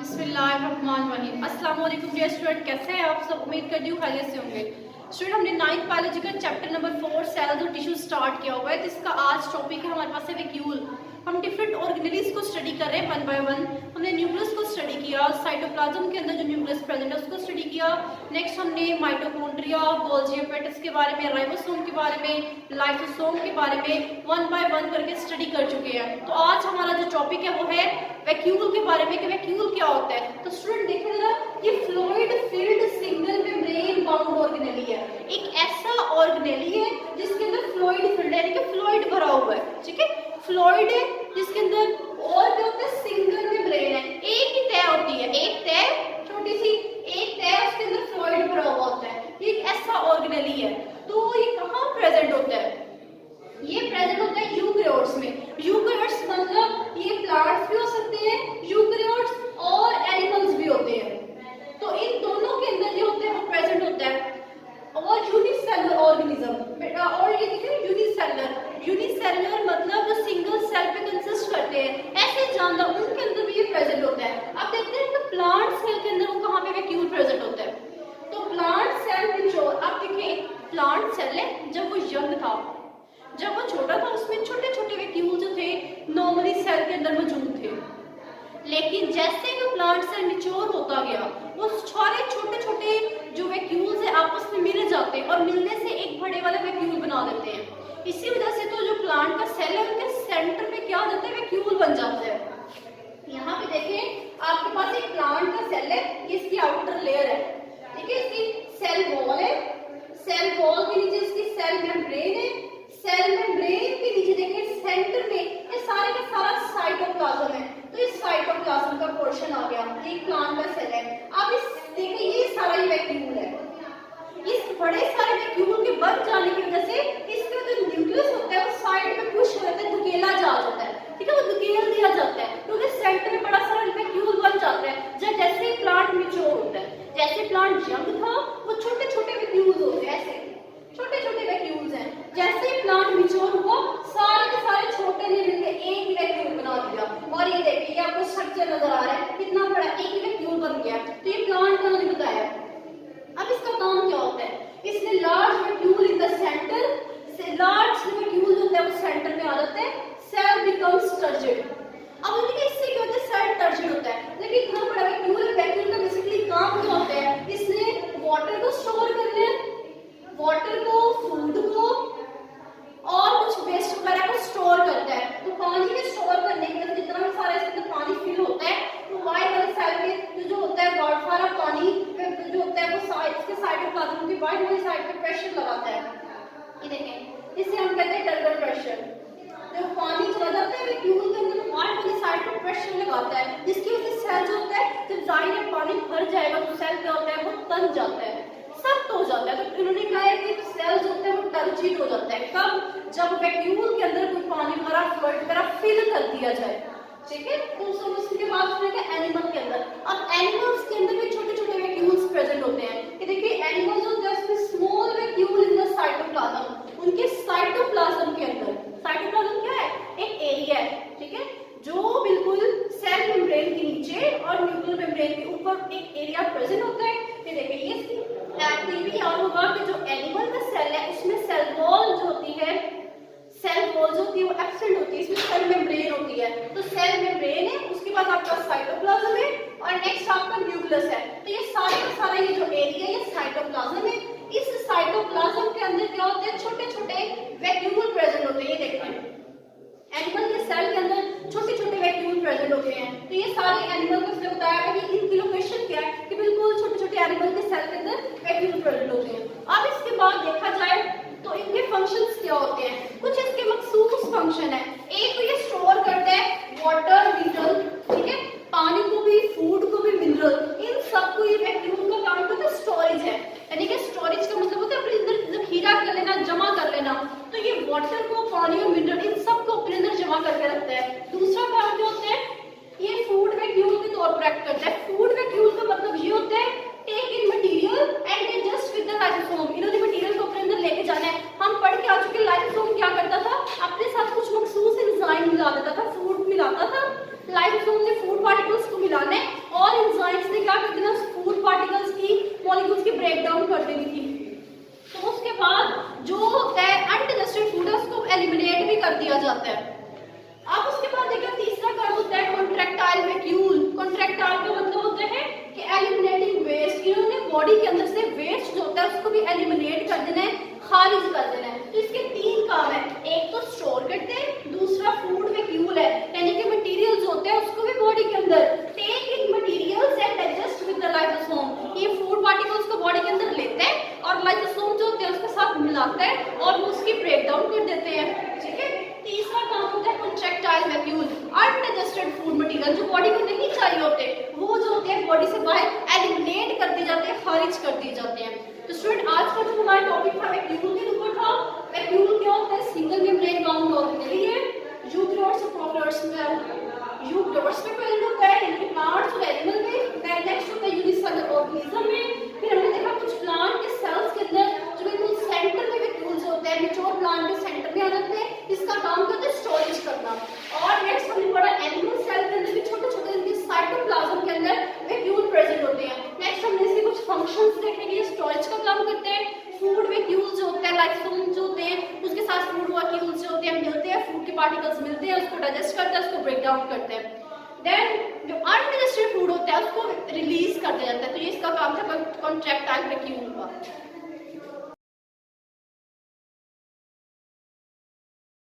बिस्मिल्लाहिर्रहमानिर्रहीम। अस्सलाम वालेकुम डियर स्टूडेंट, कैसे हैं आप सब? उम्मीद करती हूँ खैरियत से होंगे। स्टूडेंट, हमने 9th बायोलॉजी का चैप्टर नंबर 4 सेल्स और टिश्यू स्टार्ट किया हुआ है। तो इसका आज टॉपिक है हमारे पास है वैक्यूल। हम डिफरेंट ऑर्गेनेलिज को स्टडी कर रहे हैं वन बाय वन। हमने न्यूक्लियस को स्टडी किया, साइटोप्लाज्म के अंदर जो न्यूक्लियस प्रेजेंट है उसको स्टडी किया। नेक्स्ट हमने माइटोकॉन्ड्रिया, गोल्जी एपेटस के बारे में, राइबोसोम के बारे में, लाइसोसोम के बारे में वन बाय वन करके स्टडी कर चुके हैं। तो आज हमारा जो टॉपिक है वो है वैक्यूल के बारे में कि वैक्यूल क्या होता है। तो स्टूडेंट देखिए जरा, ये fluid filled single membrane bound organelle है। एक ऐसा ऑर्गेनेली है जिसके अंदर फ्लूइड फिल्ड यानी कि फ्लूइड भरा हुआ है। ठीक है, फ्लूइड है जिसके अंदर और क्या होता है, सिंगल मेम्ब्रेन है। एक ही तह होती है, एक तह छोटी सी एक तह, उसके अंदर फ्लूइड भरा हुआ होता है। ये एक ऐसा ऑर्गेनेली है। तो ये कहाँ प्रेजेंट होता है? ये प्रेजेंट होता है यूकैरियोट्स में। यूकैरियोट्स मतलब ये प्लांट्स भी हो सकते हैं यूकैरियोट्स और एनिमल्स भी होते हैं। तो इन दोनों के अंदर जो होता है वो प्रेजेंट होता है। और यूनिसेलुलर ऑर्गेनिज्म बेटा, और ये देखिए यूनिसेलुलर, यूनिसेलुलर मतलब जो सिंगल सेल पे कंसिस्ट करते हैं ऐसे जानदार, उनके अंदर भी ये प्रेजेंट होता है। आप देखते हैं तो प्लांट सेल के अंदर वो कहाँ पे वैक्यूल प्रेजेंट होता है। तो प्लांट सेल में जो आप देखिए एक प्लांट सेल है, जब वो यंग था, जब वो छोटा था, उसमें छोटे छोटे वैक्यूल जो थे नॉर्मली सेल के अंदर मौजूद थे। लेकिन जैसे ही वो प्लांट सेल मैच्योर होता गया, वो सारे छोटे छोटे जो वैक्यूल्स है आपस में मिल जाते हैं और मिलने से एक बड़े वाला वैक्यूल बना देते हैं। इसी वजह से तो जो प्लांट का सेल है उनके सेंटर पे क्या हो जाता है, वैक्यूल बन जाता है। यहाँ पे देखें, आपके पास एक प्लांट का सेल है, ये इसकी आउटर लेयर है। ठीक है, इसकी सेल वॉल है, सेल वॉल के नीचे इसकी सेल मेम्ब्रेन है। सेल मेम्ब्रेन के नीचे देखिए सेंटर में ये सारे का सारा साइटोप्लाज्म है। तो इस साइटोप्लाज्म का पोर्शन आ गया, एक प्लांट का सेल है। अब इस देखिए ये सारा ही वैक्यूल है। इस बड़े सारे वैक्यूल के बन जाने की वजह से इसका जो न्यूक्लियस होता है वो साइड में पुश हो जाता है, धकेला जा जाता है। ठीक है, वो धकेल दिया जाता है क्योंकि सेंटर में बड़ा सारा वैक्यूल बन जाता है। जैसे ही प्लांट मैच्योर होता है, जैसे प्लांट यंग था, वो छोटे छोटे वैक्यूल्स होते हैं, ऐसे छोटे छोटे वैक्यूल्स हैं। जैसे ही प्लांट मैच्योर हुआ, सारे के सारे छोटे ने मिलकर एक ही वैक्यूल बना दिया। और ये देखिए, ये आपको स्ट्रक्चर नजर आ रहा है, कितना बड़ा एक ही वैक्यूल बन गया। तो ये प्लांट का मैंने बताया। अब इसका काम क्या होता है? इसमें large vacuole in the centre, large vacuole होता है वो सेंटर में आ जाता है, सेल बिकम्स टर्जिड। अब देखिए इससे क्या होता है, सेल टर्जिड होता है। लेकिन इतना बड़ा वैक्यूल है, वैक्यूल का बेसिकली काम क्या होता है? इसने वाटर को स्टोर कर लिया, वाटर को, फूड को और कुछ वेस्ट वगैरह को स्टोर करता है। तो पानी के स्टोर करने के लिए जितना भी सारा इसके अंदर पानी फिल होता है, तो वाइट वाले सेल में जो होता है बहुत सारा पानी जो होता है वो इसके साइटोप्लाज्म की वाइट वाली साइड पे प्रेशर लगाता है। ये देखें, इसे हम कहते हैं टर्बल प्रेशर। जो पानी चला जाता है वैक्यूल के अंदर, वाइट वाली साइड पे प्रेशर लगाता है, जिसकी वजह से सेल जो होता है, जब जाहिर है पानी भर जाएगा तो सेल क्या होता है, वो तन जाता है, सख्त हो जाता है। तो उन्होंने कहा है कि सेल्स होते हैं वो टर्जिड हो जाता है। कब? जब वैक्यूल के अंदर कोई पानी भरा फ्लूइड वगैरह फिल कर दिया जाए। ठीक है, तो उसके बाद एनिमल के अंदर, अब एनिमल्स के अंदर भी छोटे छोटे वैक्यूल्स प्रेजेंट होते हैं। ये देखिए एनिमल्स होते हैं उसमें small vacuole in the cytoplasm. उनके साइटोप्लाज्म के अंदर, साइटोप्लाज्म क्या है? एक एरिया है, ठीक है, जो बिल्कुल सेल मेम्ब्रेन के नीचे और न्यूक्लियर मेम्ब्रेन के ऊपर एक एरिया प्रेजेंट होता है। ये देखिए ये भी याद होगा कि जो एनिमल का सेल है उसमें सेल वॉल जो होती है, सेल वॉल जो होती है वो एब्सेंट होती है, इसमें सेल मेम्ब्रेन होती है। तो सेल मेम्ब्रेन है, उसके बाद आपका साइटोप्लाज्म है और नेक्स्ट आपका न्यूक्लियस है। तो ये सारे का सारा ये जो एरिया है साइटोप्लाज्म है। इस साइटोप्लाज्म के अंदर क्या होते हैं, छोटे छोटे वैक्यूल प्रेजेंट होते हैं। ये देखिए एनिमल के सेल के अंदर छोटे छोटे वैक्यूल प्रेजेंट होते हैं। तो ये सारे एनिमल को उसने बताया है कि इनकी लोकेशन क्या है, कि बिल्कुल छोटे छोटे एनिमल के सेल के अंदर वैक्यूल प्रेजेंट होते हैं। अब इसके बाद देखा जाए तो इनके फंक्शंस क्या होते हैं, कुछ इसके मखसूस फंक्शन है। एक तो ये स्टोर करता है वाटर, मिनरल, ठीक है, पानी को भी, फूड को भी, मिनरल, इन सबको ये वैक्यूल का काम करता है स्टोरेज है। यानी कि स्टोरेज का मतलब होता है अपने अंदर जखीरा कर लेना, जमा कर लेना। तो ये वाटर को, पानी और मिनरल इन सबको अपने अंदर जमा करके रखता है। दूसरा काम जो होता है, ये फूड वैक्यूल के तौर पर एक्ट करता है। फूड वैक्यूल का मतलब ये होता है take in material and digest with the lysosome. इन्होंने मटेरियल को अपने अंदर लेके जाना है। हम पढ़ के आ चुके, लाइसोसोम क्या करता था, अपने साथ कुछ मखसूस एंजाइम मिला देता था, फूड मिलाता था। लाइसोसोम ने फूड पार्टिकल्स को मिलाना है और ब्रेक डाउन कर देनी थी। तो उसके बाद जो होता है अनडाइजेस्टेड फूड है उसको एलिमिनेट भी कर दिया जाता है। अब उसके बाद देखिए तीसरा काम होता है कॉन्ट्रैक्टाइल वैक्यूल। कॉन्ट्रैक्टाइल का मतलब होता है कि एलिमिनेटिंग वेस्ट, इन्होंने बॉडी के अंदर से वेस्ट जो होता है उसको भी एलिमिनेट कर देना है, खारिज कर देना है। तो इसके तीन काम है, एक तो स्टोर करते हैं, दूसरा फूड वैक्यूल है, यानी कि मटेरियल्स होते हैं उसको भी बॉडी के अंदर take in materials and digest with the lysosome. ये फूड पार्टिकल्स को बॉडी के अंदर लेते हैं और लाइसोसोम जो होते हैं उसके साथ मिलाते हैं और वो उसकी ब्रेक डाउन कर देते हैं। ठीक है, तीसरा काम होता है contractile vacuole. Undigested food material जो बॉडी को नहीं चाहिए होते वो जो होते हैं बॉडी से बाहर एलिमिनेट कर दिए जाते हैं, खारिज कर दिए जाते हैं। तो स्टूडेंट आज का जो हमारा टॉपिक था वैक्यूल के ऊपर था। वैक्यूल क्या होता है? सिंगल मेम्ब्रेन बाउंड ऑर्गेनेली है, यूकेरियोट्स और प्रोकैरियोट्स में यूकेरियोट्स में प्रेजेंट होता है, यानी कि प्लांट्स और एनिमल में। देन नेक्स्ट होता है यूनिसेलुलर ऑर्गेनिज्म में। फिर हमने देखा कुछ प्लांट के सेल्स के अंदर जो बिल्कुल सेंटर में वैक्यूल्स होते हैं, मैच्योर प्लांट के सेंटर में आ जाते हैं, इसका काम करते हैं स्टोरेज करना। और नेक्स्ट हमने पढ़ा एनिमल सेल के अंदर भी छोटे छोटे इनके साइटोप्लाज्म के अंदर वैक्यूल प्रेजेंट होते हैं। नेक्स्ट हमने इसके कुछ फंक्शंस देखेंगे, ये स्टोरेज का काम करते हैं। फूड वैक्यूल्स जो होते हैं, लाइसोसोम जो होते हैं उसके साथ फूड वैक्यूल्स जो होते हैं मिलते हैं, फूड के पार्टिकल्स मिलते हैं, उसको डाइजेस्ट करते हैं, उसको ब्रेक डाउन करते हैं। देन जो अनडाइजेस्टेड फूड होता है उसको रिलीज कर दिया जाता है। तो ये इसका काम था कॉन्ट्रैक्टाइल वैक्यूल का।